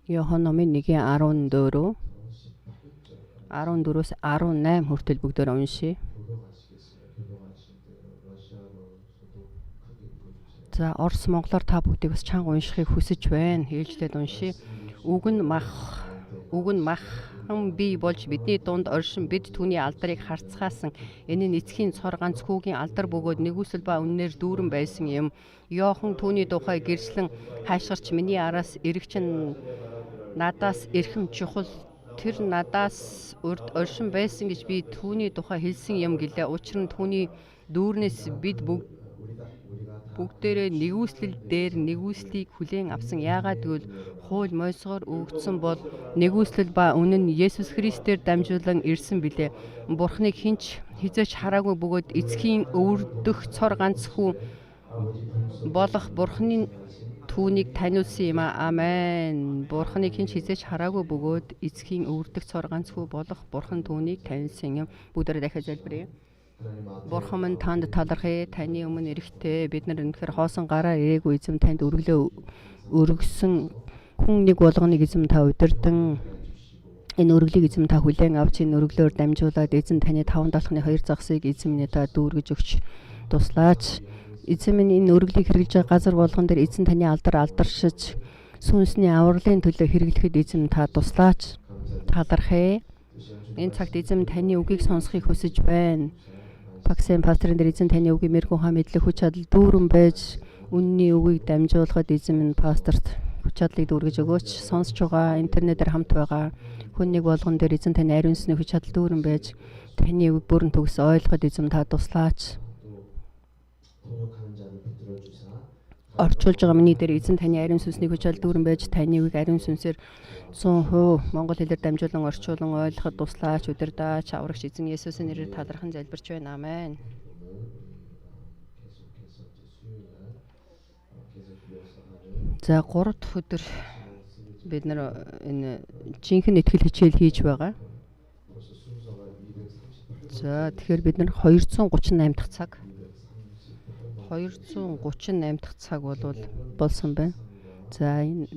Иохан номын 1:14 14-өөс 18 хүртэл бүгдээр уншия. За Орос монголоор та бүгдийг бас чанга уншихыг хүсэж байна. Ээлжлээд уншия. Үг нь махан бий болж бидний дунд оршин бид түүний алдрыг харцгаасан. Энэ нь эцгийн цор ганц хүүгийн алдар бөгөөд нэгүсэл ба үннээр дүүрэн байсан юм. Иохан түүний тухай гэрчлэн хайшгирч миний араас ирэгчин надаас эрхэм чухал тэр надаас урд оршин байсан гэж би түүний тухай хэлсэн юм гэлээ. Учир нь түүний дүүрнээс бид бүгдээрээ нэгүслэл дээр нэгүслийг хүлээн авсан. Яагаад гэвэл хууль Мойсегоор өгөгдсөн бол нэгүслэл ба үнэн нь Есүс Христээр дамжуулан ирсэн билээ. Бурхныг хинч хизээч хараагүй бөгөөд эцгийн өвөрдөх цор ганц хүү болох Бурхны түүнийг таниулсан юм аа. Амен. Бурхныг хинч хизээч хараагүй бөгөөд эцгийн өвөрдөх цор ганц хүү болох Бурхан түүнийг таниулсан юм. Бүгдээрээ дахиад залбирая. Бурхан минь танд талархъя. Таны өмнө эрэхтэй бид нар өнөхөр хоосон гараар ирээгүй эзэм танд өргөлөө өргөсөн хүн нэг болгоныг эзэм та удирдан энэ өргөлийг эзэм та хүлээн авч энэ өргөлөөр дамжуулаад эзэн таны 5-7-2 загсыг эзэмнээ та дүүргэж өгч туслаач. Эзэм минь энэ өргөлийг хэрэглэж байгаа газар болгон дээр эзэн таны алдаршиж сүнсний авралын төлөө хэрэглэхэд эзэм та туслаач. Талархъя. Энэ цагт эзэм таны үгийг сонсхийг хүсэж байна. Паксэн пастрын дээр эзэн таны үгийг мэрэгэн хаа мэдлэг хүч чадал дүүрэн байж үнний үгийг дамжуулахад эзэн минь пасторт хүч чадлыг дүүргэж өгөөч. Сонсож байгаа интернетээр хамт байгаа хүн нэг болгон дээр эзэн таны ариун сүнсний хүч чадал дүүрэн байж таны үг бүрэн төгс ойлгоход эзэн та туслаач. Орчуулж байгаа миний дээр эзэн таны ариун сүнсний хүч чадал дүүрэн байж таны үг ариун сүнсээр 100% монгол хэлээр дамжуулан орчуулан ойлгоход туслаач. Удирдаач. Аврагч эзэн Есүсийн нэрээр талархан залбирч байна. Амен. За 3 дахь өдөр бид нар энэ жинхэнэ итгэл хичээл хийж байгаа. За тэгэхээр бид нар 238 дахь цаг 238 дахь цаг болсон байна. За энэ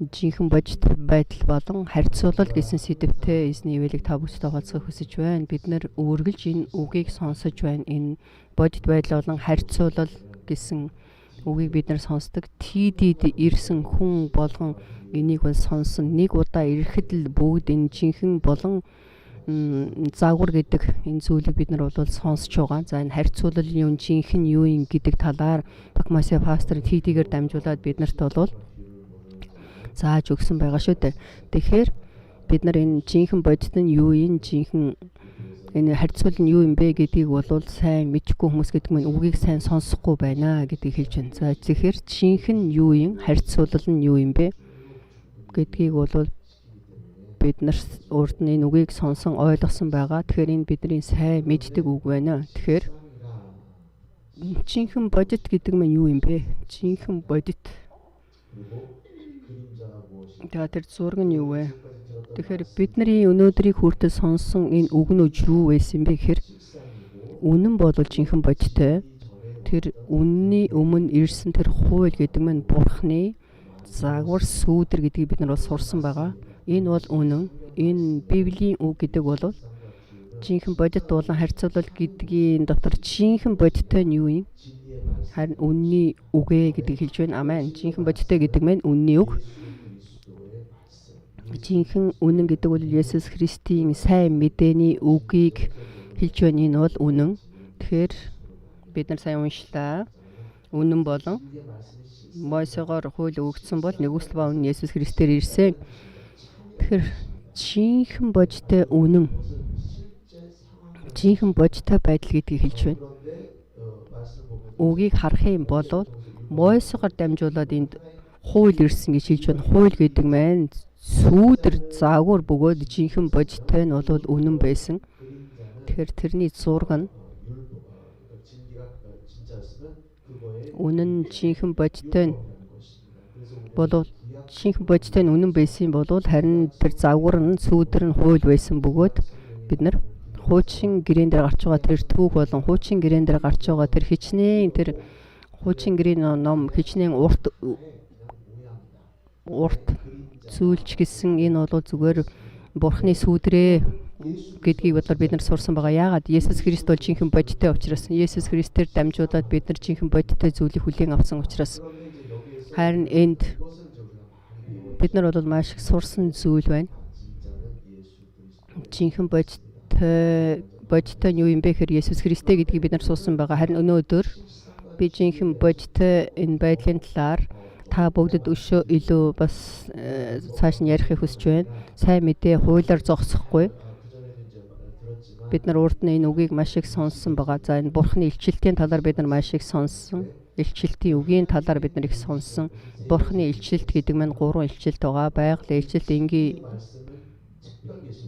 жинхэнэ бодит байдал болон харьцуулал гэсэн сэдвтэй эзний ивэлийг та бүстэй хуваалцахыг хүсэж байна. Бид нэр үргэлж энэ үгийг сонсож байна. Энэ бодит байдал болон харьцуулал гэсэн үгийг бид нар сонсдог. Тийдид ирсэн хүн болгон энийг бол сонсон. Нэг удаа ирэхэд л бүгд энэ жинхэнэ болон загвар гэдэг энэ зүйлийг бид нар бол сонсож байгаа. За энэ харьцуулал юм жинхэнэ юу юм гэдэг талаар Пакмасиа пастор TD-гээр дамжуулаад биднэрт бол зааж өгсөн байгаа шүү дээ. Тэгэхээр бид нар энэ жинхэнэ бодит нь юу юм, жинхэнэ энэ харьцуулал нь юу юм бэ гэдгийг бол сайн мэдхгүй хүмүүс гэдэг нь үгийг сайн сонсохгүй байна гэдгийг хэлж байна. За тэгэхээр жинхэнэ юу юм, харьцуулал нь юу юм бэ гэдгийг бол бид нар урд нь энэ үгийг сонсон ойлгосон байгаа. Тэгэхээр энэ бидний сайн мэддэг үг байна. Тэгэхээр жинхэнэ бодит гэдэг нь юу юм бэ? Жинхэнэ бодит. Тэр зураг нь юу вэ? Тэгэхээр бидний өнөөдрийг хүртэл сонсон энэ үгнүүд юу байсан бэ гэхээр үнэн бол жинхэнэ бодиттой. Тэр үнний өмнө ирсэн тэр хууль гэдэг нь Бурхны загвар сүүдэр гэдгийг бид нар сурсан байгаа. Энэ бол үнэн. Энэ Библийн үг гэдэг бол жинхэнэ бодит болон харьцуулал гэдгийн дотор жинхэнэ бодиттой нь юу юм? Харин үнний үгэ гэдгийг хэлж байна. Амен. Жинхэнэ бодиттой гэдэг нь үнний үг. Жинхэнэ үнэн гэдэг бол Есүс Христийн сайн мэдээний үгийг хэлж байна. Энэ бол үнэн. Тэгэхээр бид нар сайн уншлаа. Үнэн болон Мойсегоор хууль өгөгдсөн бол нэгүсэл ба үнэн Есүс Христээр ирсэн. Тэгэхээр жинхэнэ бодиттой үнэн. Жинхэнэ бодиттой байдал гэдгийг хэлж байна. Үгийг харах юм бол Мойсегоор дамжуулаад энд хууль ирсэн гэж хэлж байна. Хууль гэдэг маань сүүдэр загвар бөгөөд жинхэнэ бодиттой нь бол үнэн байсан. Тэгэхээр тэрний зураг нь үнэн жинхэнэ бодиттой нь болов жинхэнэ бодиттой нь үнэн байсан бол харин тэр загвар нь сүүдэр нь хууль байсан бөгөөд бид нар хуучин гэрээн дээр гарч байгаа тэр түүх болон хуучин гэрээн дээр гарч байгаа тэр хичнээн тэр Хуучин гэрийн ном хичнээн урт зүйлч гэсэн энэ бол зүгээр Бурхны сүудрээ гэдгийг бодлоор бид нар сурсан байгаа. Яагаад Есүс Христ бол жинхэнэ бодиттой учраас, Есүс Христээр дамжуулаад бид нар жинхэнэ бодиттой зүйлийг хүлээн авсан учраас, харин энд бид нар бол маш их сурсан зүйл байна. Жинхэнэ бодиттой нь юу юм бэ гэхээр Есүс Христтэй гэдгийг бид нар сурсан байгаа. Харин өнөөдөр би жинхэнэ бодиттой энэ байдлын талаар та бүгдэд өшөө илүү бас цааш нь ярихыг хүсэж байна. Сайн мэдээ хуулиар зогсохгүй. Бид нар урд нь энэ үгийг маш их сонссон байгаа. За энэ Бурхны илчилтийн талаар бид нар маш их сонссон. Илчилтийн үгийн талаар бид нар их сонссон. Бурхны илчилт гэдэг нь 3 илчилт байгаа. Байгалийн илчилт, энгийн.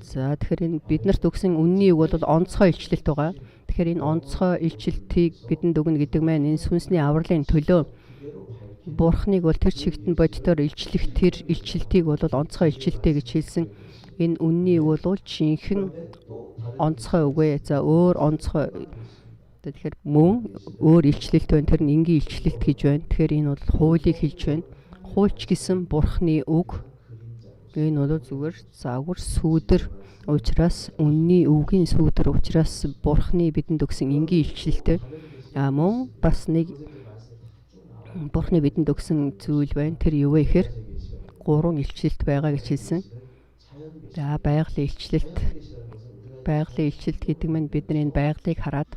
За тэгэхээр энэ биднэрт өгсөн үнний үг бол онцгой илчилт байгаа. Тэгэхээр энэ онцгой илчилтийг бидэнд өгнө гэдэг маань энэ сүнсний авралын төлөө Бурхныг бол тэр чигт нь бодитоор илчлэх тэр илчилтийг бол онцгой илчилтээ гэж хэлсэн. Энэ үнний үг бол жинхэнэ онцгой үг ээ. За өөр онцгой тэгэхээр мөн өөр илчлэлт байна. Тэр нь энгийн илчлэлт гэж байна. Тэгэхээр энэ бол хуулийг хэлж байна. Хуульч гэсэн Бурхны үг. Энэ бол зүгээр загвар сүудэр учраас үнний үгийн сүудэр учраас Бурхны бидэнд өгсөн энгийн илчлэлтэй. Мөн бас нэг Бурхны бидэнд өгсөн зүйл байна. Тэр юу вэ гэхээр 3 илчилт байгаа гэж хэлсэн. За байгалийн илчилт. Байгалийн илчилт гэдэг нь бид нар энэ байгалыг хараад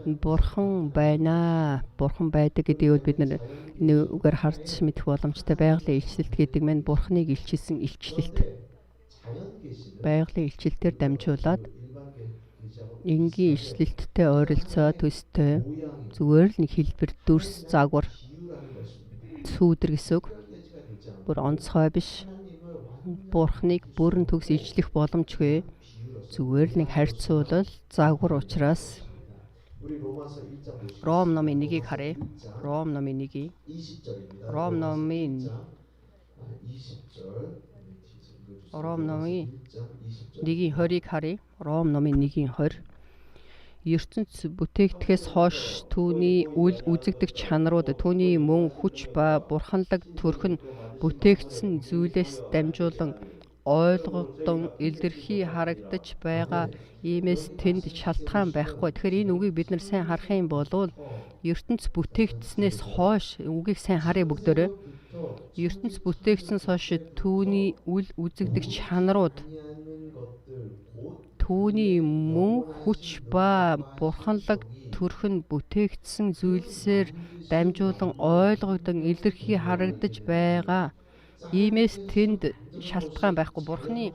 Бурхан байна. Бурхан байдаг гэдгийг бид нар энэ үгээр харж мэдэх боломжтой. Байгалийн илчилт гэдэг нь Бурхныг илчилсэн илчилт. Байгалийн илчилтээр дамжуулаад энгийн илчилттэй ойролцоо төстэй зүгээр л нэг хэлбэр дүрс загвар сүудэр гэсэн үг. Бүр онцгой биш. Бурхныг бүрэн төгс илчлэх боломжгүй. Зүгээр л нэг харьцуулал загвар учраас Ром номын 1-ийг харъя. Ром номын 1. Ром номын 1-ийн 20-ыг харъя. Ром номын 1-ийн 20. ертөнц бүтээгдэхээс хойш түүний үл үзэгдэх чанарууд, түүний мөн хүч ба бурханлаг төрх нь бүтээгдсэн зүйлээс дамжуулан ойлгогдсон илэрхий харагдаж байгаа. Иймээс тэнд шалтгаан байхгүй. Тэгэхээр энэ үгийг бид нар сайн харах юм бол ертөнц бүтээгдснээс хойш үгийг сайн харъя бүгдээрээ. ертөнц бүтээгдснээс хойш түүний үл үзэгдэх чанарууд, түүний мөн хүч ба бурханлаг төрх нь бүтээгдсэн зүйлсээр дамжуулан ойлгогдсон илэрхий харагдаж байгаа. Иймээс тэнд шалтгаан байхгүй. Бурхны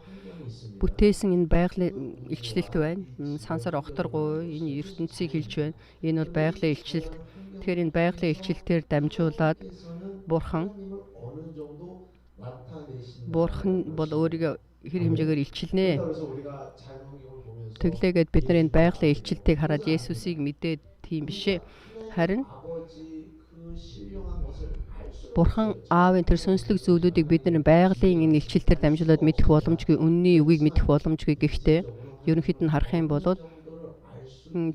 бүтээсэн энэ байгалийн илчлэлт байна. Сансар огторгүй энэ ертөнцийг хэлж байна. Энэ бол байгалийн илчлэлт. Тэгэхээр энэ байгалийн илчлэлтээр дамжуулаад Бурхан бол өөрийгөө хэр хэмжээгээр илчилнэ. Тэглээгээд бид нар энэ байгалийн илчилтийг хараад Есүсийг мэдээд тийм бишээ. Харин Бурхан Аавын тэр сүнслэг зүйлүүдийг бид нар байгалийн энэ илчилтээр дамжуулаад мэдэх боломжгүй, үнний үгийг мэдэх боломжгүй. Гэхдээ ерөнхийд нь харах юм бол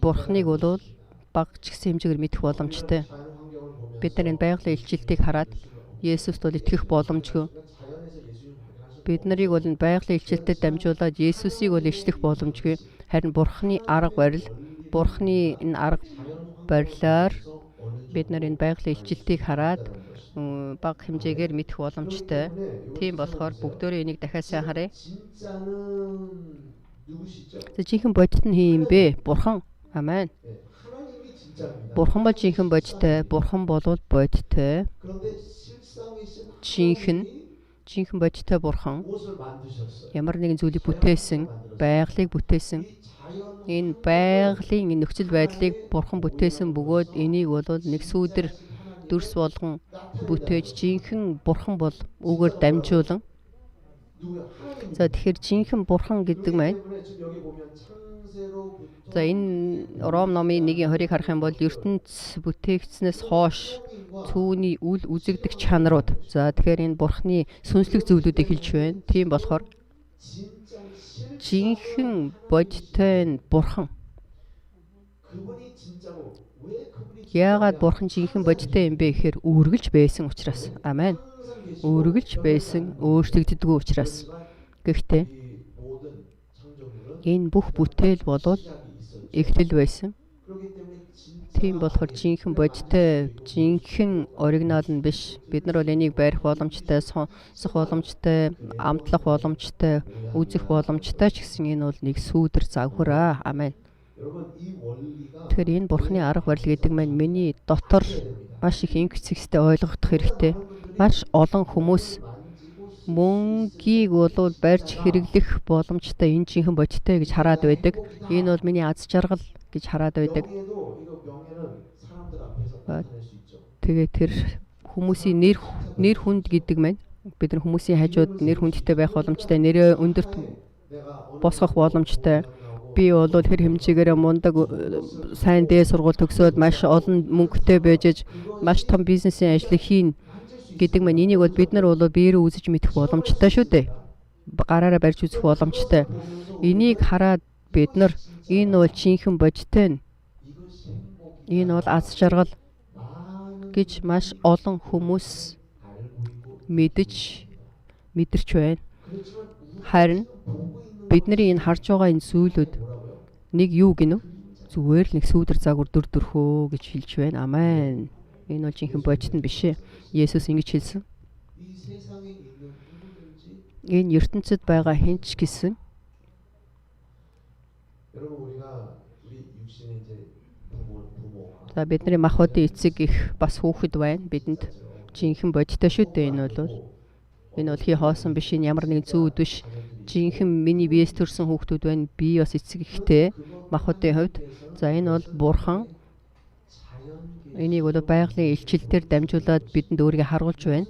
Бурханыг бол бага ч гэсэн хэмжээгээр мэдэх боломжтой. Бид нар энэ байгалийн илчилтийг хараад Есүст бол итгэх боломжгүй. Бид нарыг бол энэ байгалийн илчилтэд дамжуулаад Есүсийг бол ичлэх боломжгүй. Харин Бурханы арга барил, Бурханы энэ арга барилаар бид нар энэ байгалийн илчилтийг хараад бага хэмжээгээр мэдэх боломжтой. Тийм болохоор бүгдөө энийг дахиад сайн харъя. Жинхэнэ бодит нь хин юм бэ? Бурхан. Амен. Бурхан бол жинхэнэ бодиттой. Бурхан бол бодиттой. Жинхэнэ бодиттой Бурхан ямар нэгэн зүйлийг бүтээсэн, байгалыг бүтээсэн. Энэ байгалийн энэ нөхцөл байдлыг Бурхан бүтээсэн бөгөөд энийг бол нэг сүудэр дүрс болгон бүтээж жинхэнэ Бурхан бол үгээр дамжуулан. За тэгэхээр жинхэнэ Бурхан гэдэг маань за энэ Ром номын 1-20-ыг харах юм бол ертөнц бүтээгдснээс хойш түүний үл үзэгдэх чанарууд. За тэгэхээр энэ Бурханы сүнслэг зүйлүүдийг хэлж байна. Тийм болохоор жинхэнэ бодиттой Бурхан. Яагаад бурхан жинхэнэ бодиттой юм бэ гэхээр үргэлж байсан учраас. Амен. Үргэлж байсан, өөрчлөгддөггүй учраас. Гэхдээ энэ бүх бүтээл болвол эхлэл байсан. Тийм болохоор жинхэнэ бодиттой, жинхэнэ оригинал нь биш. Бид нар бол энийг барих боломжтой, сонсох боломжтой, амтлах боломжтой, үзэх боломжтой ч гэсэн энэ бол нэг сүүдэр загвараа. Амен. Тэгэхээр энэ бурхны арга барил гэдэг маань миний дотор маш их инкцэгстэй ойлгогдох хэрэгтэй. Маш олон хүмүүс мөнгийг бол барьж хэрэглэх боломжтой энэ жинхэнэ бодиттой гэж хараад байдаг. Энэ бол миний аз жаргал гэж хараад байдаг. Тэгээ тэр хүмүүсийн нэр хүнд гэдэг маань бид нар хүмүүсийн хажууд нэр хүндтэй байх боломжтой, нэрээ өндөрт босгох боломжтой. Би бол тэр хэмжээгээр мундаг сайн дээд сургууль төгсөөд маш олон мөнгөтэй байж маш том бизнесийн ажлыг хийн гэдэг маань энийг бол бид нар бол биеэрээ үзэж мэдэх боломжтой шүү дээ. Гараараа барьж үзэх боломжтой. Энийг хараад бид нар энэ бол жинхэнэ бодиттой. Энэ бол аз жаргал гэж маш олон хүмүүс мэдэрч байна. Харин бидний энэ харж байгаа энэ зүйлүүд нэг юу гинэ? Зүгээр л нэг сүүдэр загвар дөрхөө гэж хэлж байна. Амен. Энэ бол жинхэнэ бодит нь биш ээ. Есүс ингэж хэлсэн. Энэ ертөнцид байгаа хинч гэсэн за бидний махбодын эцэг их бас хүүхэд байна. Бидэнд жинхэнэ бодиттой шүү дээ. Энэ бол хий хоосон биш. Энэ ямар нэгэн зүүд биш. Жинхэнэ миний биес төрсэн хүүхдүүд байна. Би бас эцэг ихтэй махбодын хувьд. За энэ бол бурхан. Энийг бол байгалийн илчилтээр дамжуулаад бидэнд өөрийгөө харуулж байна.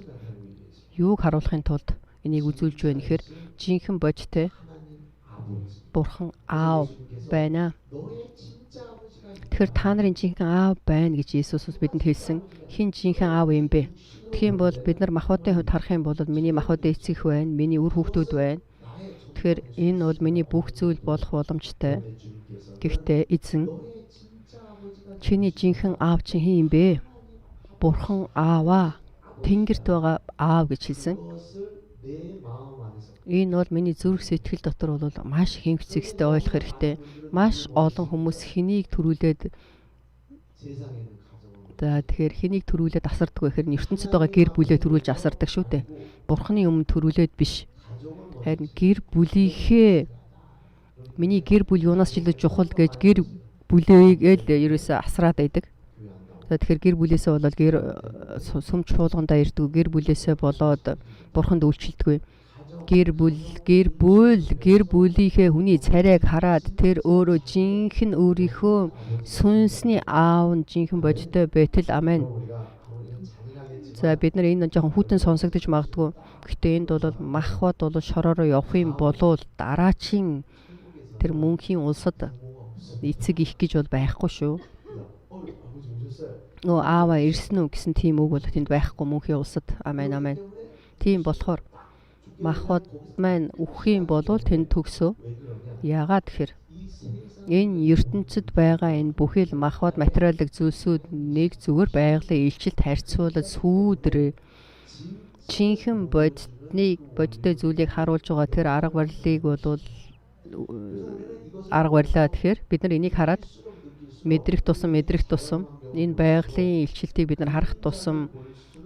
Юуг харуулахын тулд энийг үзүүлж байна гэхээр жинхэнэ бодиттой бурхан аав байна. Тэгэхээр та нарын жинхэнэ аав байна гэж Иесус бидэнд хэлсэн. Хин жинхэнэ аав юм бэ? Тэгхийн бол бид нар махбодын хувьд харах юм бол миний махбодын эцэг байна, миний үр хүүхдүүд байна. Тэгэхээр энэ бол миний бүх зүйл болох боломжтой. Гэхдээ эзэн чиний жинхэнэ аав чинь хин юм бэ? Бурхан ааваа, тэнгэрт байгаа аав гэж хэлсэн. Энэ бол миний зүрх сэтгэл дотор бол маш их хэмцэгстэй ойлгох хэрэгтэй. Маш олон хүмүүс хэнийг төрүүлээд тэгэхээр хэнийг төрүүлээд асарддаг вэ гэхээр ертөнцид байгаа гэр бүлээ төрүүлж асардаг шүү дээ. Бурханы өмнө төрүүлээд биш. Харин гэр бүлийнхээ миний гэр бүл юунаас ч илүү чухал гэж гэр бүлээг л ерөөсөө асраад байдаг. Тэгэхээр гэр бүлээсээ болоод гэр сүм чуулгандаа ирдэг. Гэр бүлээсээ болоод бурханд үйлчлдэг. Гэр бүлийнхээ хүний царайг хараад тэр өөрөө жинхэнэ өөрийнхөө сүнсний аав нь жинхэнэ бодиттой байтал амен. За бид нар энэ жоохон хүйтэн сонсогдож магадгүй. Гэхдээ энд бол махбод бол шороороо явах юм болвол дараачийн тэр мөнхийн улсад эцэг их гэж бол байхгүй шүү. Нөө аава ирсэн үү гэсэн тийм үг бол тэнд байхгүй мөнхийн улсад. Амен амен. Тийм болохоор махбод маань үхэх юм бол тэнд төгсөө. Яагаад гэхээр энэ ертөнцид байгаа энэ бүхэл махбод материалын зүйлсүүд нэг зүгээр байгалийн илчилт харьцуулаад сүүдрээ жинхэнэ бодиттой зүйлийг харуулж байгаа тэр арга барилыг бол арга барилаа тэгэхээр бид нар энийг хараад мэдрэх тусам энэ байгалийн илчилтийг бид нар харах тусам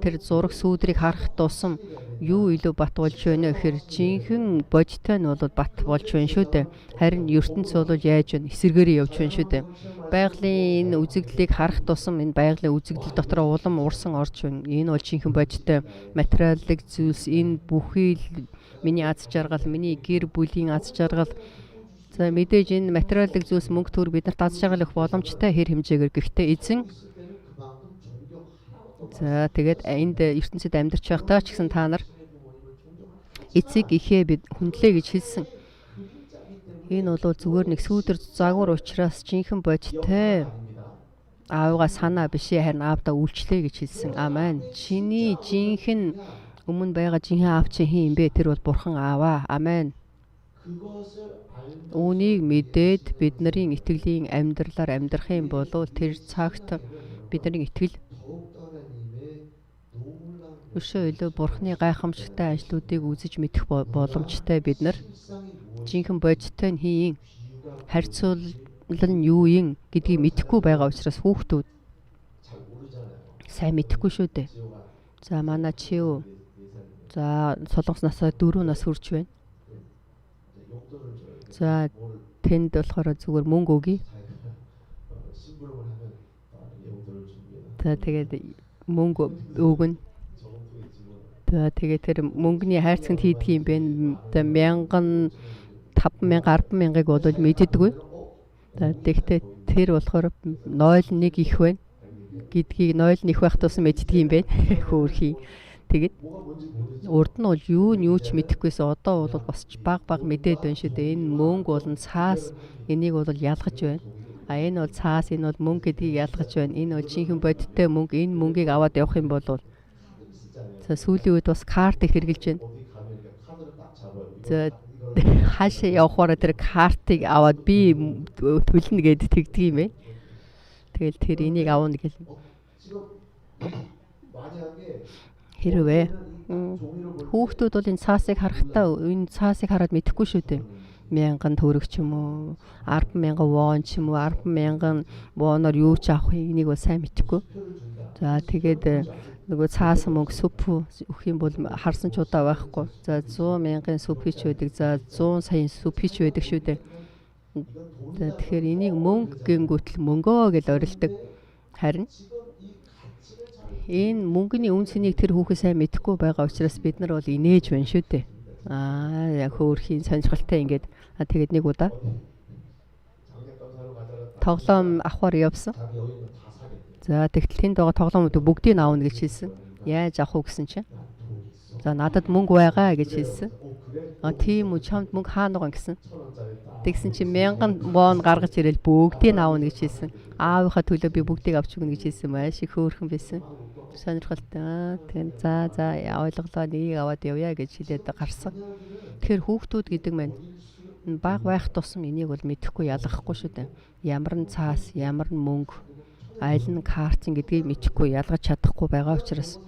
тэр зураг сүүдрийг харах тусам юу илүү бат болж байна гэхээр жинхэнэ бодиттой нь бол бат болж байна шүү дээ. Харин ертөнц бол яаж вэ? Эсэргээрээ явж байна шүү дээ. Байгалийн энэ үзэгдлийг харах тусам энэ байгалийн үзэгдэл дотор улам урсан орж байна. Энэ бол жинхэнэ бодиттой материалын зүйлс энэ бүхий л миний аз жаргал, миний гэр бүлийн аз жаргал. За мэдээж энэ материалын зүйлс мөнгө төр биднэрт аз жаргал өгөх боломжтой хэр хэмжээгээр гэхдээ эзэн за тэгээд энд ертөнцид амьдарч байхдаа ч гэсэн та нар эцэг ихээ бид хүндлээ гэж хэлсэн. Энэ бол зүгээр нэг сүүдэр загвар учраас жинхэнэ бодиттой аавгаа санаа биш харин аавдаа үйлчлээ гэж хэлсэн. Амен. Чиний жинхэнэ өмнө байгаа жинхэнэ аав чи хин юм бэ? Тэр бол бурхан ааваа. Амен. Үүнийг мэдээд бидний итгэлийн амьдралаар амьдрах юм бол тэр цагт Бидний итгэл өшөө илүү Бурхны гайхамшигтай ажлуудыг үзэж мэдэх боломжтой бид нар жинхэнэ бодиттой нь хийн харьцуулал нь юу юм гэдгийг мэдэхгүй байгаа учраас хүүхдүүд сайн мэдэхгүй шүү дээ. За манай Чиу за солонгос насаа 4 нас хүрч байна. За тэнд болохоор зүгээр мөнгө өгье. За тэгээд мөнгө өгнө. За тэгээд тэр мөнгөний хайрцагт хийдэг юм бэ. За 1000 5000 100000-ыг бол мэддэггүй. За тэгтээ тэр болохоор 0.1 их байна гэдгийг 0 их байх тусам мэддэг юм бэ. Хөөрхий. Тэгээд урд нь бол юу ч мэдэхгүйсэн одоо бол бас баг мэдээд байна шүү дээ. Энэ мөнгө болон цаас энийг бол ялгаж байна. А энэ бол цаас, энэ бол мөнгө гэдгийг ялгаж байна. Энэ бол жинхэнэ бодиттой мөнгө. Энэ мөнгийг аваад явах юм бол за сүүлийн үед бас картыг хэрэгжилж байна. За хаашаа явахаараа тэр картыг аваад би төлнө гэд тэгдэг юм бэ. Тэгэл тэр энийг авна гэл. Хэрвээ хүүхдүүд бол энэ цаасыг харахтаа энэ цаасыг хараад мэдэхгүй шүү дээ. 1000 төгрөг ч юм уу 100000 вон ч юм уу 100000 воноор юу ч авах энийг бол сайн мэдэхгүй. За тэгээд нөгөө цаасан мөнгө сүп өгөх юм бол харсан ч удаа байхгүй. За 100,000-ын сүп хийч байдаг. За 100 саяын сүп хийч байдаг шүү дээ. За тэгэхээр энийг мөнгө гингүүтэл мөнгөө гэж орилдог. Харин энэ мөнгөний үн цэнийг тэр хүүхэн сайн мэдэхгүй байгаа учраас бид нар бол инээж байна шүү дээ. Яг хөөрхийн сонирхолтой ингээд тэгээд нэг удаа тоглоом авахар явсан. За тэгтэл тэнд байгаа тоглоомуудыг бүгдийг аавна гэж хэлсэн. Яаж авах уу гэсэн чинь. За надад мөнгө байгаа гэж хэлсэн. Тийм үү чамд мөнгө хаана байгаа гэсэн. Тэгсэн чинь 1000 вон гаргаж ирэл бүгдийг аавна гэж хэлсэн. Аавынхаа төлөө би бүгдийг авч өгнө гэж хэлсэн маш их хөөрхөн байсан. Сонирхолтой. Тэгээд за ойлголоо нэгийг аваад явъя гэж хэлээд гарсан. Тэгэхээр хүүхдүүд гэдэг маань баг байх тусам энийг бол мэдэхгүй ялгахгүй шүү дээ. Ямар нь цаас, ямар нь мөнгө, аль нь картын гэдгийг мэдэхгүй ялгаж чадахгүй байгаа учраас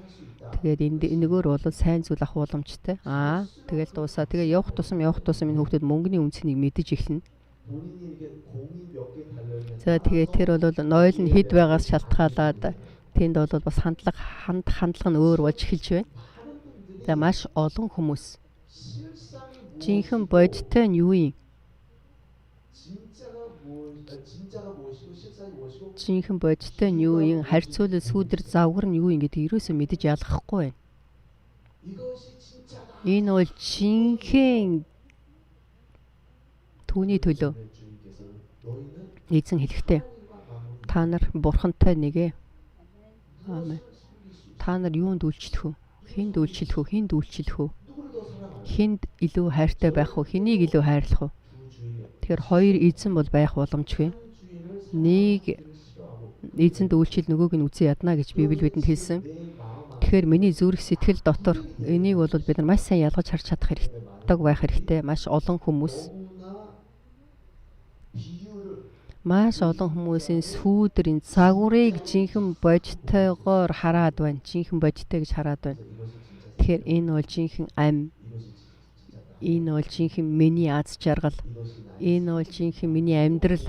тэгээд энэгээр бол сайн зүйл авах боломжтой. Тэгэл дуусаа. Тэгээ явах тусам энэ хүүхдүүд мөнгөний үнцнийг мэдэж эхэлнэ. За тэгээ тэр бол нойл нь хэд байгаас шалтгаалаад тэнд бол бас хандлага нь өөр болж эхэлж байна. За маш олон хүмүүс жинхэнэ бодиттой нь юу юм? Жинхэнэ бодиттой нь юу юм? Харьцуулал сүүдэр завгар нь юу юм гэдэг ерөөсөө мэдэж ялгахгүй байна. Энэ бол жинхэнэ түүний төлөө эзэн хэлэхдээ та нар бурхантай нэгэ. Аамен. Та нар юунд үйлчлэх вэ? Хинд үйлчлэх вэ? Хинд илүү хайртай байх вэ? Хэнийг илүү хайрлах вэ? Тэгэхээр хоёр эзэн бол байх боломжгүй. Нэг эзэнд үйлчил нөгөөг нь үзэн ядна гэж Библи бидэнд хэлсэн. Тэгэхээр миний зүрх сэтгэл дотор энийг бол бид нар маш сайн ялгаж харж чадах хэрэгтэй байх хэрэгтэй. Маш олон хүмүүсийн сүүдрийн загварыг жинхэнэ бодиттойгоор хараад байна. Жинхэнэ бодиттой гэж хараад байна. Тэгэхээр энэ бол жинхэнэ ам. Энэ бол жинхэнэ миний аз жаргал. Энэ бол жинхэнэ миний амьдрал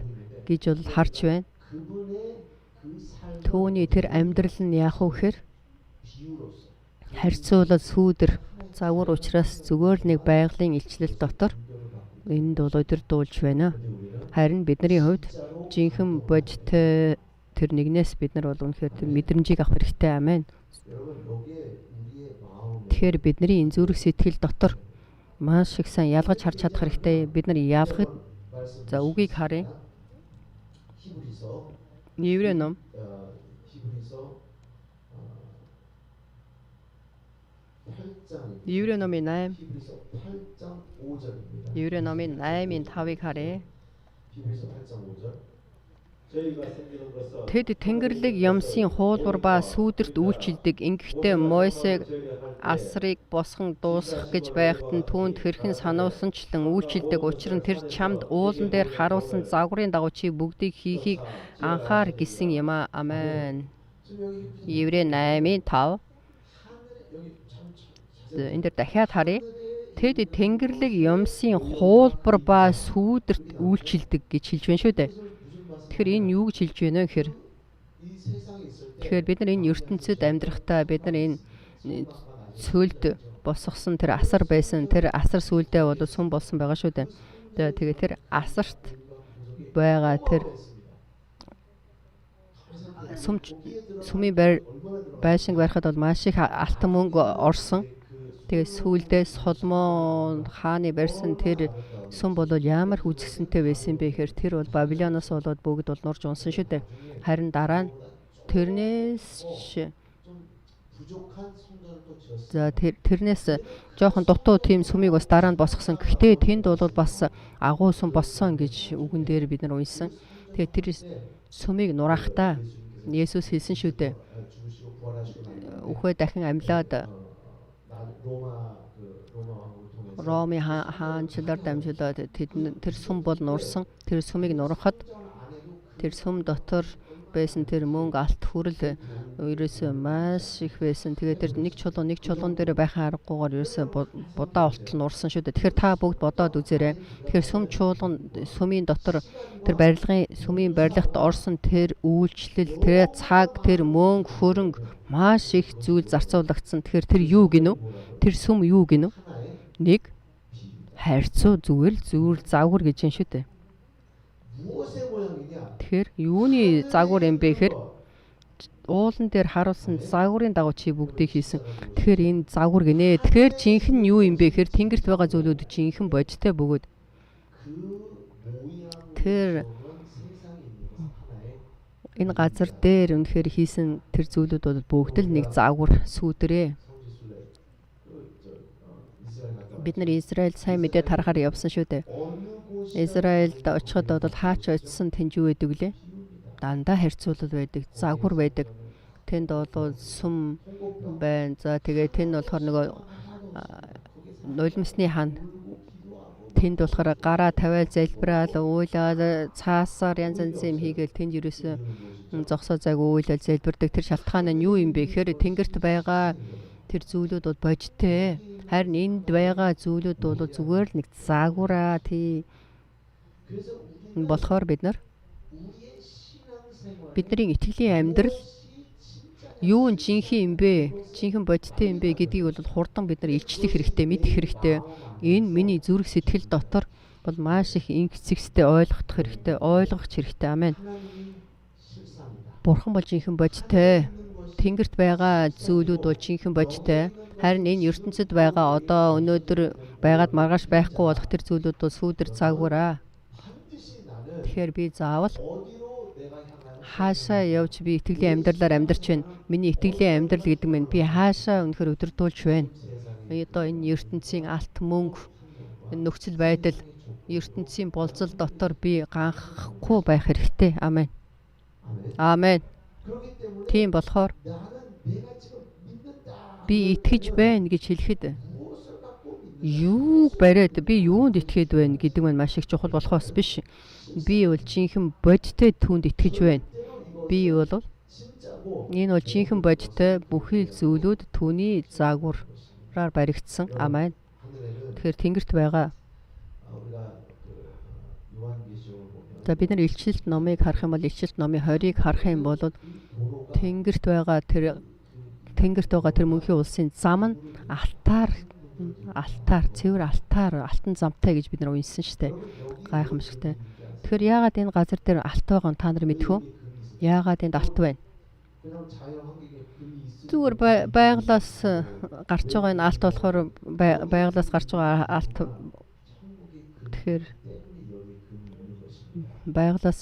гэж бол харж байна. Түүний тэр амьдрал нь яах вэ гэхээр харьцуулал сүүдэр загвар учраас зүгээр нэг байгалийн илчлэл дотор энд бол удирдуулж байна. Харин бидний хувьд жинхэнэ бодиттой тэр нэгнээс бид нар бол үнэхээр тэр мэдрэмжийг авах хэрэгтэй. Амен. Тэгэхээр бидний энэ зүрх сэтгэл дотор маш их сайн ялгаж харж чадах хэрэгтэй. Бид нар ялгаж за үгийг харъя. Еврей ном Еврей номын 8 Еврей номын 8-ын 5-ыг харъя. Тэд Тэнгэрлэг ямсын хуулбар ба сүүдэрт үйлчилдэг. Ингэхдээ Мойсег асрыг босгон дуусгах гэж байхад нь түүнд хэрхэн сануулсанчлан үйлчилдэг. Учир нь тэр чамд уулан дээр харуулсан загварын дагуу чи бүгдийг хийхийг анхаар гэсэн юм аа. Амен. Еврей 8:5. Энд дээр дахиад харъя. Тэд Тэнгэрлэг юмсын хуулбар ба сүүдэрт үйлчилдэг гэж хэлж байна шүү дээ. Тэгэхээр энэ юу гэж хэлж байна вэ гэхээр бид нар энэ ертөнцид амьдрахдаа бид нар энэ цөлд босгосон тэр асар байсан. Тэр асар сүлдээ бол сүм болсон байгаа шүү дээ. Тэгээ тэр асарт байгаа тэр сүмийн байшинг барихад бол маш их алтан мөнгө орсон. Тэгээ сүүлдээ Соломон хааны барьсан тэр сүм бол ямар хүзэгсэнтэй байсан бэ гэхээр тэр бол Бабилоноос болоод бүгд бол нурж унсан шүү дээ. Харин дараа нь тэрнээс жоохон дутуу тийм сүмийг бас дараа нь босгосон. Гэхдээ тэнд бол бас агуу сүм боссон гэж үгэн дээр бид нар уншсан. Тэгээ тэр сүмийг нураахтаа Есүс хэлсэн шүү дээ. Үхээ дахин амьлаад Ромын хаанчлаар дамжуулаад тэр сүм бол нурсан. Тэр сүмийг нурахад тэр сүм дотор байсан тэр мөнгө алт хүрэл ерөөсөө маш их байсан. Тэгээд тэр нэг чулуун дээр байхын аргагүйгээр ерөөсөө будаа олтол нурсан шүү дээ. Тэгэхээр та бүгд бодоод үзээрэй. Тэгэхээр сүмийн дотор тэр сүмийн барилгад орсон тэр үйлчлэл, тэр цаг, тэр мөнгө, хөрөнгө маш их зүйл зарцуулагдсан. Тэгэхээр тэр юу гинэ? Тэр сүм юу гинэ? Нэг харьцуу зүгээр загвар гэж юм шүү дээ. Тэгэхээр юуны загвар юм бэ гэхээр уулан дээр харуулсан загварын дагуу чи бүгдийг хийсэн. Тэгэхээр энэ загвар гинэ. Тэгэхээр жинхэнэ юу юм бэ гэхээр тэнгэрт байгаа зүйлүүд жинхэнэ бодтой бөгөөд тэр энэ газар дээр үнэхээр хийсэн тэр зүйлүүд бол бүгд л нэг загвар сүүдрээ. Бид нар Израиль сайн мэдээд харахаар явсан шүү дээ. Израильд очиход бол хаач очисон тэнд юу байдаг лээ? Дандаа харьцуулал байдаг, загвар байдаг. Тэнд бол сүм байна. За тэгээ тэнд болохоор нөгөө нулимсны хан. Тэнд болохоор гараа тавиал залбираал, уйлал, цаасаар янз янзын юм хийгээл тэнд ерөөсөө зогсоо зайг уйлал залбирдаг. Тэр шалтгаан нь юу юм бэ гэхээр тэнгэрт байгаа тэр зүйлүүд бол бодтой. Харин энд байгаа зүйлүүд бол зүгээр л нэг загвараа тий. Болохоор бидний итгэлийн амьдрал юу нь жинхэнэ юм бэ? Жинхэнэ бодтой юм бэ гэдгийг бол хурдан бид нар илчлэх хэрэгтэй, мэдэх хэрэгтэй. Энэ миний зүрх сэтгэл дотор бол маш их ингэцэгстэй ойлгох хэрэгтэй. Амен. Бурхан бол жинхэнэ бодтой. Тэнгэрт байгаа зүйлүүд бол жинхэнэ бодтой. Харин энэ ертөнцид байгаа одоо өнөөдөр байгаад маргааш байхгүй болох тэр зүйлүүд бол сүүдэр загвараа. Тэгэхээр би заавал хаашаа явж би итгэлийн амьдралаар амьдарч байна. Миний итгэлийн амьдрал гэдэг нь би хаашаа өнөхөр өдөрдүүлж байна. Одоо энэ ертөнцийн алт мөнгө, энэ нөхцөл байдал, ертөнцийн болцол дотор би ганхахгүй байх хэрэгтэй. Амен. Амен. Тийм болохоор би итгэж байна гэж хэлэхэд юуг бариад би юунд итгэхэд байна гэдэг нь маш их чухал болохоос биш. Би бол жинхэнэ бодтой түүнд итгэж байна. Би бол энэ бол жинхэнэ бодтой бүхий зүйлүүд түүний загвараар баригдсан. Амен. Тэгэхээр тэнгэрт байгаа. За бид нар илчилт номыг харах юм бол илчилт номын 20-ыг харах юм бол тэнгэрт байгаа тэр мөнхийн улсын зам нь цэвэр алтан замтай гэж бид нар уншсан шүү дээ. Гайхамшигтай. Тэгэхээр яагаад энэ газар дээр алт байгаа нь та нар мэдэх үү? Яагаад энд алт байна? Зүгээр байгалаас гарч байгаа энэ алт болохоор байгалаас гарч байгаа алт. Тэгэхээр байгалаас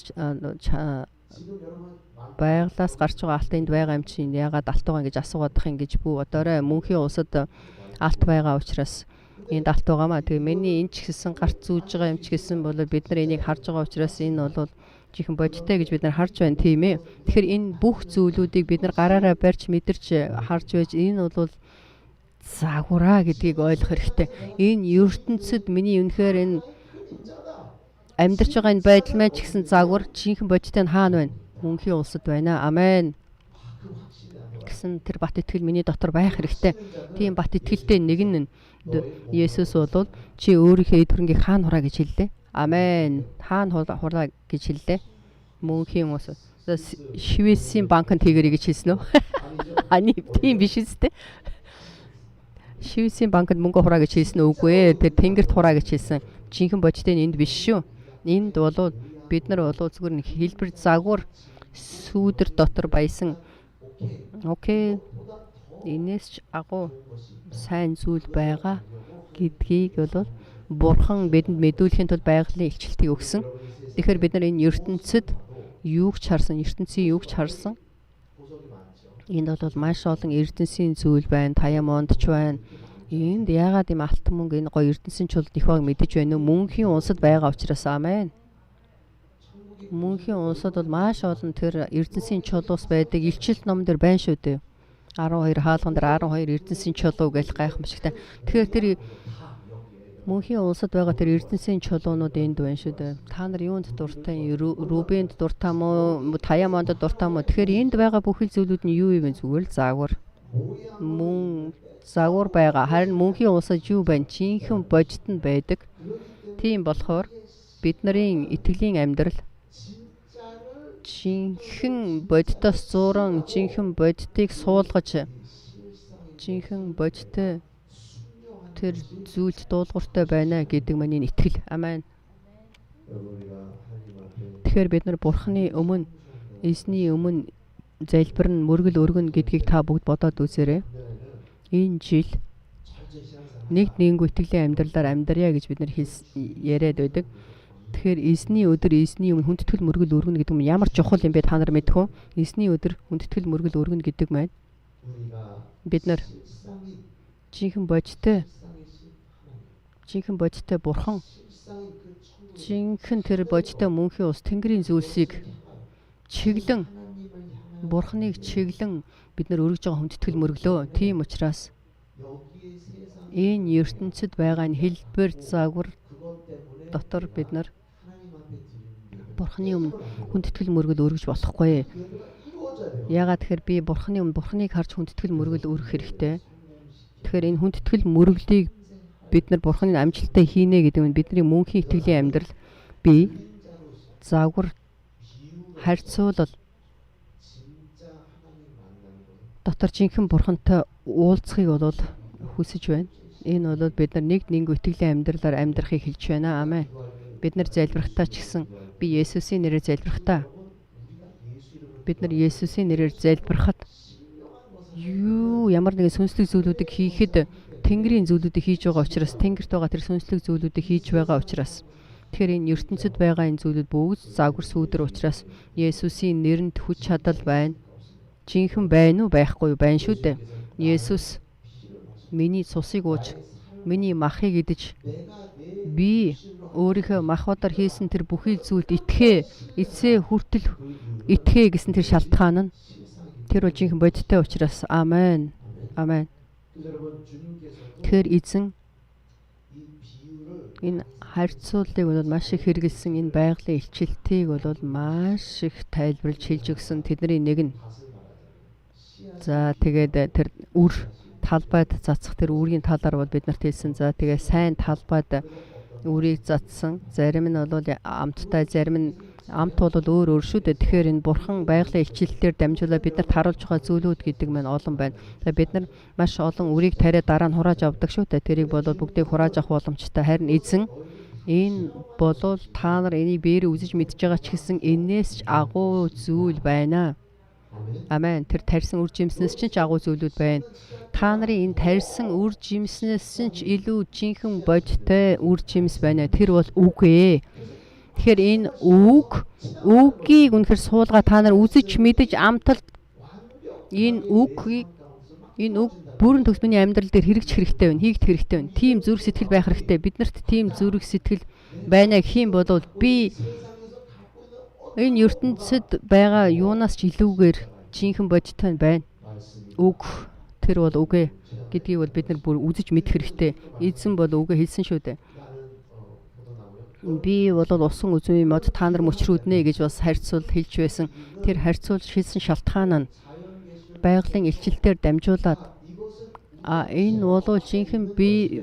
гарч байгаа алт энд байгаа юм чинь яагаад алт байгаа гэж асуугаад их ингэж бүү одоорой мөнхийн улсад алт байгаа учраас энд алт байгаамаа. Тэгээ миний энэ ч гэсэн гарч зүүж байгаа юм ч гэсэн бол бид нар энийг харж байгаа учраас энэ бол жихэн бодтой гэж бид нар харж байна тийм ээ. Тэгэхээр энэ бүх зүйлүүдийг бид нар гараараа барьж мэдэрч харж байж энэ бол загвараа гэдгийг ойлгох хэрэгтэй. Энэ ертөнцид миний үнэхээр энэ амьдарч байгаа энэ байдал маань ч гэсэн загвар жинхэнэ бодтой нь хаана байна? Мөнхийн улсад байна. Амен. байсан тэр бат итгэл миний дотор байх хэрэгтэй. Тийм бат итгэлтэй нэг нь Есүс бол чи өөрийнхөө эд хөрөнгийг хаана хураа гэж хэллээ. Амен. Хаана хураа гэж хэллээ. Мөнхийн ус. Швейцийн банкнд хийгэрэй гэж хэлсэн үү? Ани тийм биш үстэй. Швейцийн банкнд мөнгө хураа гэж хэлсэн үгүй ээ. Тэр тэнгэрт хураа гэж хэлсэн. Жинхэнэ бодитын энд биш шүү. Энд бол бид нар бол зүгээр нэг хэлбэр загвар сүүдэр дотор баясан. Окей. Энэс ч агуу сайн зүйл байгаа гэдгийг бол Бурхан бидэнд мэдүүлэхийн тулд байгалийн илчилтийг өгсөн. Тэгэхээр бид нар энэ ертөнцид юуг ч харсан, ертөнцийн юуг ч харсан. Энд бол маш олон эрдэнсийн зүйл байна, Таямонд ч байна. Энд яагаад юм алтан мөнгө энэ гоё эрдэнсийн чулд их баг мэдэж байна уу? Мөнхийн унсад байгаа учраас амен. Мөнхийн унсад бол маш олон тэр эрдэнсийн чулуус байдаг. Илчилт ном дээр байна шүү дээ. 12 хаалган дээр 12 эрдэнсийн чулуу гэж гайхамшигтай. Тэгэхээр тэр мөнхийн улсад байгаа тэр эрдэнсийн чулуунууд энд байна шүү дээ. Та нар юунд дуртай? Рубинд дуртай мó? Таямонд дуртай мó? Тэгэхээр энд байгаа бүхэл зүйлүүд нь юу юм бэ? Зүгээр л загвар. Мөн загвар байгаа. Харин мөнхийн улсад юу байна? Жинхэнэ бодит нь байдаг. Тийм болохоор бидний итгэлийн амьдрал жинхэнэ бодитоос зуран жинхэнэ бодитыг суулгаж жинхэнэ бодиттой тэр зүйлд дуулууртай байна гэдэг миний итгэл. Амен. Тэгэхээр бид нар Бурханы өмнө эзний өмнө залбирна, мөргөл өргөнө гэдгийг та бүгд бодоод үзээрэй. Энэ жил нэг нэггүй итгэлийн амьдралаар амьдрья гэж бид нар яриад байдаг. Тэгэхээр эзний өдөр эзний өмнө хүндэтгэл мөргөл өргөнө гэдэг нь ямар чухал юм бэ та нар мэдэх үү? Эзний өдөр хүндэтгэл мөргөл өргөнө гэдэг маань бид нар жинхэнэ бодиттой Бурхан жинхэнэ тэр бодиттой мөнхийн ус Тэнгэрийн зүйлсийг чиглэн Бурханыг чиглэн бид нар өргөж байгаа хүндэтгэл мөргөлөө. Тийм учраас энэ ертөнцид байгаа энэ хэлбэр загвар дотор бид нар Бурханы өмнө хүндэтгэл мөргөл өргөж болохгүй. Яагаад тэгэхээр би Бурханы өмнө Бурханыг харж хүндэтгэл мөргөл өргөх хэрэгтэй. Тэгэхээр энэ хүндэтгэл мөргөлийг бид нар Бурханы амжилттай хийнэ гэдэг нь бидний мөнхийн итгэлийн амьдрал би загвар харьцуулал дотор жинхэнэ Бурхантай уулзахыг бол хүсэж байна. Энэ бол бид нар нэг нэггүй итгэлийн амьдралаар амьдрахыг хэлж байна. Амен. Бид нар залбирахтаа ч гэсэн би Есүсийн нэрээр залбирахтаа бид нар Есүсийн нэрээр залбирахад ямар нэгэн сүнслэг зүйлүүдийг хийхэд Тэнгэрийн зүйлүүдийг хийж байгаа учраас Тэнгэрт байгаа тэр сүнслэг зүйлүүдийг хийж байгаа учраас тэгэхээр энэ ертөнцид байгаа энэ зүйлүүд бүгд загвар сүүдэр учраас Есүсийн нэрэнд хүч чадал байна. Жинхэнэ байна уу байхгүй юу? Байна шүү дээ. Есүс миний цусыг ууж миний махыг идэж би өөрийнхөө махбодоор хийсэн тэр бүхий зүйлд эцээ хүртэл итгэе гэсэн тэр шалтгаан нь тэр бол жинхэнэ бодиттой учраас амен. Амен. Тэр эзэн энэ харьцууллыг бол маш их хэрэгэлсэн энэ байгалийн илчилтийг бол маш их тайлбарлаж хэлж өгсөн. Тэдний нэг нь за тэгээд тэр үр талбайд цацах тэр үрийн талаар бол бид нарт хэлсэн. За тэгээ сайн талбайд үрийг цацсан. Зарим нь бол амттай, зарим нь амт бол өөр шүү дээ. Тэгэхээр энэ Бурхан байгалийн илчилтээр дамжуулаад биднэрт харуулж байгаа зүйлүүд гэдэг маань олон байна. Тэгээ бид нар маш олон үрийг тариа дараа нь хурааж авдаг шүү дээ. Тэрийг бол бүгдийг хурааж авах боломжтой. Харин эзэн энэ болов та нар энийг биеэр үзэж мэдж байгаа ч гэсэн энээс ч агуу зүйл байна. Амен. Тэр тарьсан үр жимснээс ч агуу зүйлүүд байна. Та нарын энэ тарьсан үр жимснээс ч илүү жинхэнэ бодиттой үр жимс байна. Тэр бол үг ээ. Тэгэхээр энэ үгийг үнэхээр суулгаа та нар үзэж мэдэж амталд энэ үг бүрэн төгс миний амьдрал дээр хэрэгжих хэрэгтэй байна. Хийгдэх хэрэгтэй байна. Тийм зүрх сэтгэл байх хэрэгтэй. Биднэрт тийм зүрх сэтгэл байна гэх юм бол би энэ ертөнцид байгаа юунаас ч илүүгээр жинхэнэ бодиттой байна. Үг тэр бол үгэ гэдгийг бол бид нар бүр үзэж мэдэх хэрэгтэй. Эзэн бол үгэ хэлсэн шүү дээ. Би бол усан үзмийн мод та нар мөчрүүднэ гэж бас харьцуул хэлж байсан. Тэр харьцуулж хэлсэн шалтгаан нь байгалийн илчилтээр дамжуулаад энэ бол жинхэнэ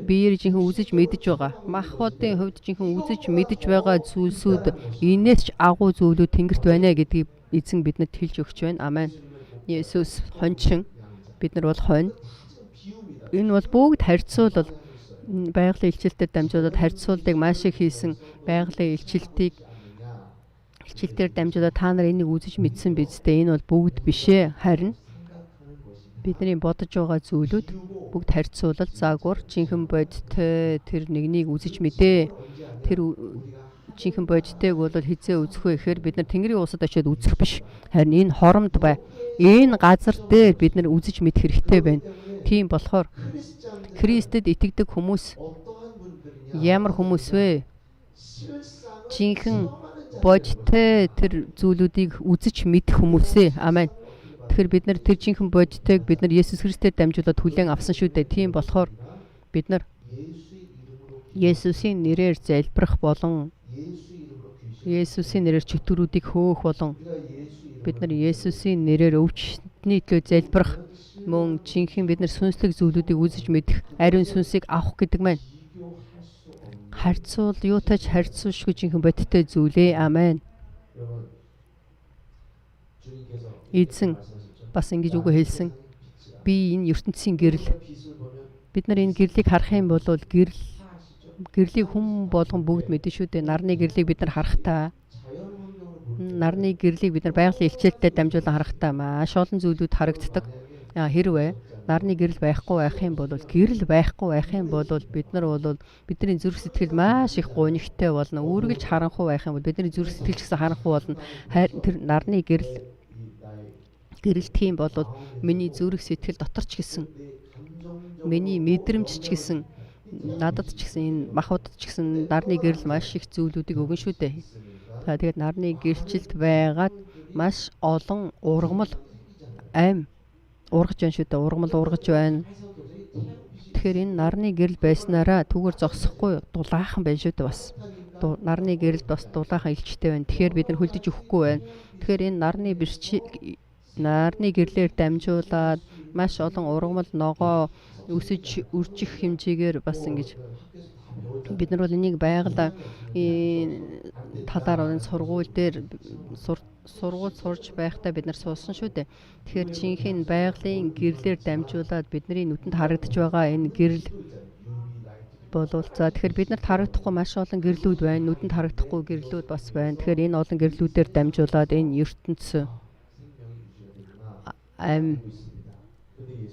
биеэр жинхэнэ үзэж мэдэж байгаа. Махбодын хувьд жинхэнэ үзэж мэдэж байгаа зүйлсүүд инээс ч агуу зүйлүүд Тэнгэрт байна гэдгийг эзэн бидэнд хэлж өгч байна. Амен. Есүс хончин. Бид нар бол хонь. Энэ бол бүгд харьцуулал байгалийн илчилтээр дамжуулаад харьцуултыг маш их хийсэн байгалийн илчилтээр дамжуулаад та нар энийг үзэж мэдсэн биз дээ. Энэ бол бүгд бишээ. Харин бидний бодож байгаа зүйлүүд бүгд харьцуулал заагвар жинхэнэ бодтой тэр нэгнийг үзэж мэдээ. Тэр жинхэнэ бодтойг бол хизээ үзэх вэ гэхээр бид нар Тэнгэрийн уусад очиод үзэх биш. Харин энэ хоромд бай. Энэ газар дээр бид нар үзэж мэдэх хэрэгтэй байна. Тийм болохоор Христэд итгэдэг хүмүүс ямар хүмүүс вэ? Жинхэнэ бодтой тэр зүйлүүдийг үзэж мэдэх хүмүүсээ. Амен. Тэгэхээр бид нар тэр жинхэнэ бодтойг бид нар Есүс Христээр дамжуулаад хүлээн авсан шүү дээ. Тийм болохоор бид нар Есүсийн нэрээр залбирах болон Есүсийн нэрээр чөтгөрүүдийг хөөх болон бид нар Есүсийн нэрээр өвчтний төлөө залбирах мөн жинхэнэ бид нар сүнслэг зүйлүүдийг үзэж мэдэх ариун сүнсийг авах гэдэг маань юутай ч харьцуулшгүй жинхэнэ бодтой зүйлээ. Амен. Эзэн бас ингэж үгөө хэлсэн. Би энэ ертөнцийн гэрэл. Бид нар энэ гэрлийг харах юм бол гэрлийг хүн болгон бүгд мэдэн шүү дээ. Нарны гэрлийг бид нар харахтаа нарны гэрлийг бид нар байгалийн илчилтээр дамжуулан харахтаа маш олон зүйлүүд харагддаг. Хэрвээ нарны гэрэл байхгүй байх юм бол бид нар бол бидний зүрх сэтгэл маш их гунигтай болно. Үргэлж харанхуй байх юм бол бидний зүрх сэтгэл ч гэсэн харанхуй болно. Тэр нарны гэрэл тийм бол миний зүрх сэтгэл дотор ч гэсэн миний мэдрэмж ч гэсэн надад ч гэсэн энэ махбодд ч гэсэн нарны гэрэл маш их зүйлүүдийг өгнө шүү дээ. Тэгээд нарны гэрэлчилт байгаад маш олон ургамал ургаж байна шүү дээ. Ургамал ургаж байна. Тэгэхээр энэ нарны гэрэл байснараа түүгээр зогсохгүй дулаахан байна шүү дээ бас. Нарны гэрэлд бас дулаахан илчтэй байна. Тэгэхээр бид нар хөлдөж өгөхгүй байна. Тэгэхээр энэ нарны гэрлээр дамжуулаад маш олон ургамал ногоо өсөж үржих хэмжээгээр бас ингэж бид нар бол энийг байгалаа талаар энэ сургууль дээр сургууль сурж байхдаа бид нар суусан шүү дээ. Тэгэхээр жинхэнэ байгалийн гэрлээр дамжуулаад бидний нүдэнд харагдаж байгаа энэ гэрэл тэгэхээр бид нарт харагдахгүй маш олон гэрлүүд байна. Нүдэнд харагдахгүй гэрлүүд бас байна. Тэгэхээр энэ олон гэрлүүдээр дамжуулаад энэ ертөнц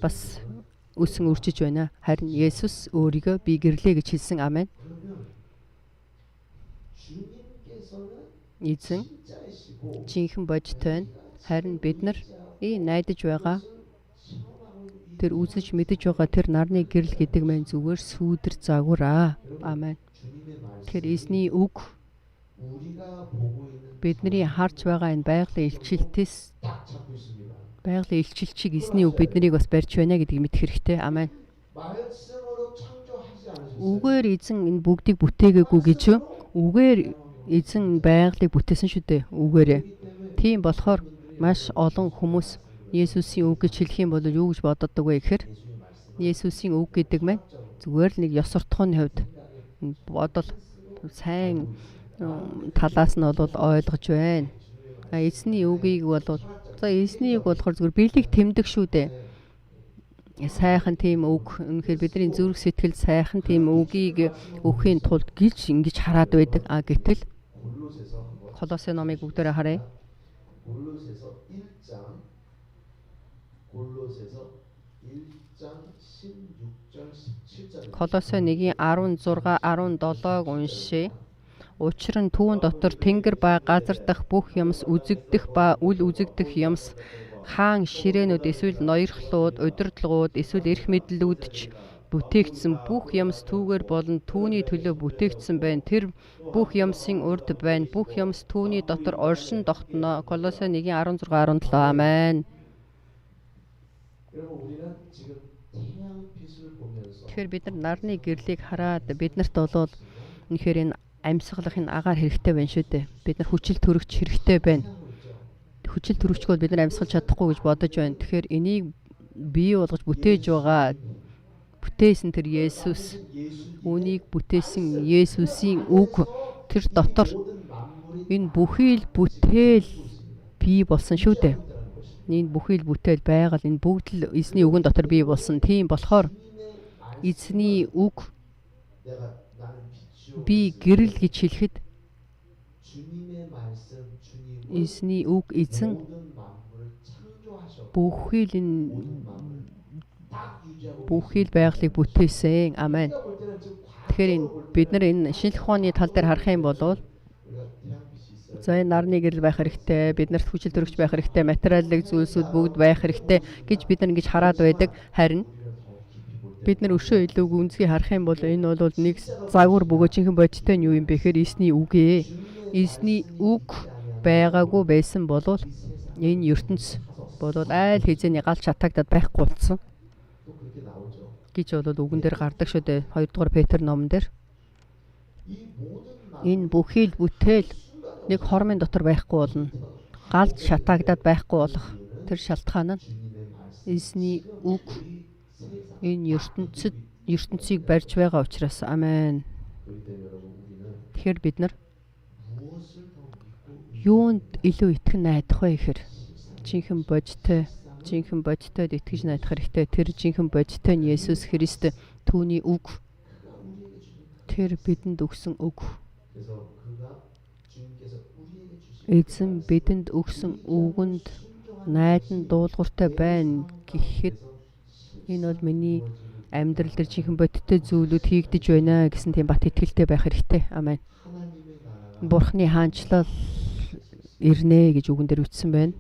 бас өсөн үржиж байна. Харин Есүс өөрийгөө би гэрлээ гэж хэлсэн. Амен. Эзэн жинхэнэ бодтой. Харин бид нар найдаж байгаа тэр үзэж мэдэж байгаа тэр нарны гэрэл гэдэг маань зүгээр сүүдэр загвар. Амен. Тэр эзний үг бидний харж байгаа энэ байгалийн илчилчийг эзний үг биднийг бас барьж байна гэдгийг мэдэх хэрэгтэй. Амен. Үгээр эзэн энэ бүгдийг бүтээгээгүй гэж үгээр эзэн байгалыг бүтээсэн шүү дээ. Үгээрээ. Тийм болохоор маш олон хүмүүс Есүсийн үг гэж хэлэх юм бол юу гэж боддог вэ гэхээр Есүсийн үг гэдэг маань зүгээр л нэг ёс суртахууны хувьд бодол сайн талаас нь бол ойлгож байна. Эзний үгийг бол эзний үг болохоор зүгээр биелийг тэмдэг шүү дээ. Сайхан тийм үг. Үнэхээр бидний зүрх сэтгэл сайхан тийм үгийг өгөхийн тулд ингэж хараад байдаг. Гэтэл Колосе номыг бүгдээрээ харъя. Колосе 1:16-17-г уншъя. Учир нь түүн дотор тэнгэр ба газар дах бүх юмс үзэгдэх ба үл үзэгдэх юмс хаан ширээнүүд эсвэл ноёрхлууд, удирдлагууд эсвэл эрх мэдлүүд ч бүтээгдсэн бүх юмс түүгээр болон түүний төлөө бүтээгдсэн байна. Тэр бүх юмсын урд байна. Бүх юмс түүний дотор оршин тогтно. Колосе 1:16-17. Амен. Тэгэхээр бид нар нарны гэрлийг хараад биднэрт бол үнэхээр энэ амьсгалах энэ агаар хэрэгтэй байна шүү дээ. Бид нар хүчил төрөгч хэрэгтэй байна. хүчил төрөвчгөл бид нар амьсгалж чадахгүй гэж бодож байна. Тэгэхээр энийг бий болгож бүтээж байгаа бүтээсэн тэр Есүс, үүнийг бүтээсэн Есүсийн үг тэр дотор энэ бүхий л бүтээл бий болсон шүү дээ. Энэ бүхий л бүтээл байгаль энэ бүгд л эзний үгэн дотор бий болсон. Тийм болохоор эзний үг би гэрэл гэж хэлэхэд эзний үг эзэн бүхий л байгалыг бүтээсэн. Амен. Тэгэхээр бид нар энэ шинжлэх ухааны тал дээр харах юм бол за энэ нарны гэрэл байх хэрэгтэй, биднэрт хүчил төрөгч байх хэрэгтэй, материалын зүйлсүүд бүгд байх хэрэгтэй гэж бид нар ингэж хараад байдаг. Харин бид нар өшөө илүү гүнзгий харах юм бол энэ бол нэг загвар бөгөөд жинхэнэ бодиттой нь юу юм бэ гэхээр эзний үг ээ. Эзний үг байгаагүй байсан бол энэ ертөнц бол айл хэзээний галт шатагдаад байхгүй болсон гэж бол үгэн дээр гардаг шүү дээ. 2 дугаар Петр номон дээр энэ бүхий л бүтээл нэг хормын дотор байхгүй болно. Галт шатагдаад байхгүй болох тэр шалтгаан нь эзний үг энэ ертөнцийг барьж байгаа учраас. Амен. Тэгэхээр бид нар юунд илүү итгэн найдах вэ гэхээр жинхэнэ бодитойд итгэж найдах хэрэгтэй. Тэр жинхэнэ бодиттой нь Есүс Христ, түүний үг. Тэр бидэнд өгсөн үг. Эзэн бидэнд өгсөн үгэнд найдан дуулууртай байна гэхэд энэ бол миний амьдрал дээр жинхэнэ бодиттой зүйлүүд хийгдэж байна гэсэн тийм бат итгэлтэй байх хэрэгтэй. Амен. Бурхны хаанчлал ирнэ гэж үгэн дээр үтсэн байна.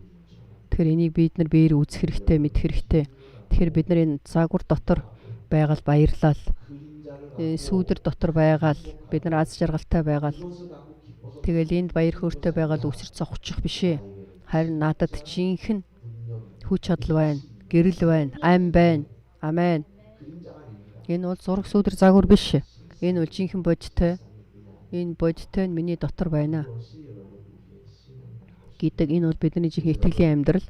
Тэгэхээр энийг бид нар биеэр үзэх хэрэгтэй, мэдэх хэрэгтэй. Тэгэхээр бид нар энэ загвар дотор байгаль баярлал, сүүдэр дотор байгаал, бид нар аз жаргалтай байгаал. Тэгэл энд баяр хөөртэй байгаал үсэр цогчих бишээ. Харин надад жинхэнэ хүч чадал байна, гэрэл байна, ам байна. Амен. Энэ бол зураг сүүдэр загвар биш. Энэ бол жинхэнэ бодиттой. Энэ бодиттой нь миний дотор байна гэдэг энэ бол бидний жинхэнэ итгэлийн амьдрал.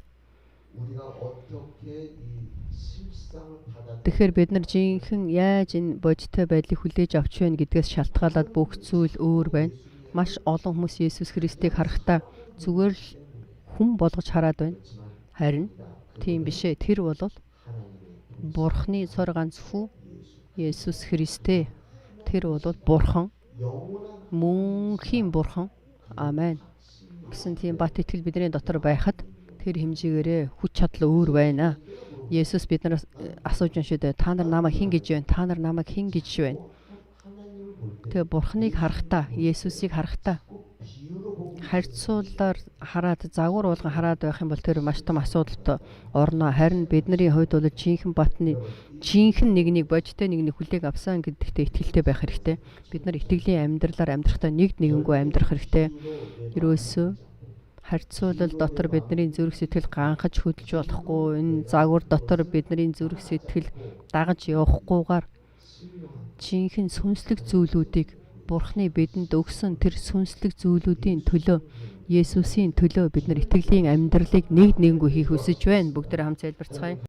Тэгэхээр бид нар жинхэнэ яаж энэ бодиттой байдлыг хүлээж авч байна гэдгээс шалтгаалаад бүх зүйл өөр байна. Маш олон хүмүүс Есүс Христийг харахтаа зүгээр л хүн болгож хараад байна. Харин тийм биш ээ. Тэр бол Бурхны цор ганц хүү Есүс Христэ. Тэр бол Бурхан, мөнхийн Бурхан. Амен. Гэсэн тийм бат итгэл бидний дотор байхад тэр хэмжээгээрээ хүч чадал өөр байна. Есүс биднээс асууж байна шүү дээ. Та нар намайг хэн гэж байна? Та нар намайг хэн гэж байна? Тэгээ Бурхныг харахтаа, Есүсийг харахтаа харьцуулаар хараад загвар болгон хараад байх юм бол тэр маш том асуудалд орно. Харин бидний хувьд бол жинхэнэ нэгнийг бодиттой нэгнийг хүлээг авсан гэдэгтээ итгэлтэй байх хэрэгтэй. Бид нар итгэлийн амьдралаар амьдрахдаа нэгнгүү амьдрах хэрэгтэй. Ерөөсөө харьцуулал дотор бидний зүрх сэтгэл ганхаж хөдөлж болохгүй. Энэ загвар дотор бидний зүрх сэтгэл дагаж явахгүйгээр жинхэнэ сүнслэг зүйлүүдийг Бурхны бидэнд өгсөн тэр сүнслэг зүйлүүдийн төлөө, Есүсийн төлөө бид нар итгэлийн амьдралыг нэггүй хийх хүсэж байна. Бүгдээ хамт залбирцгаая.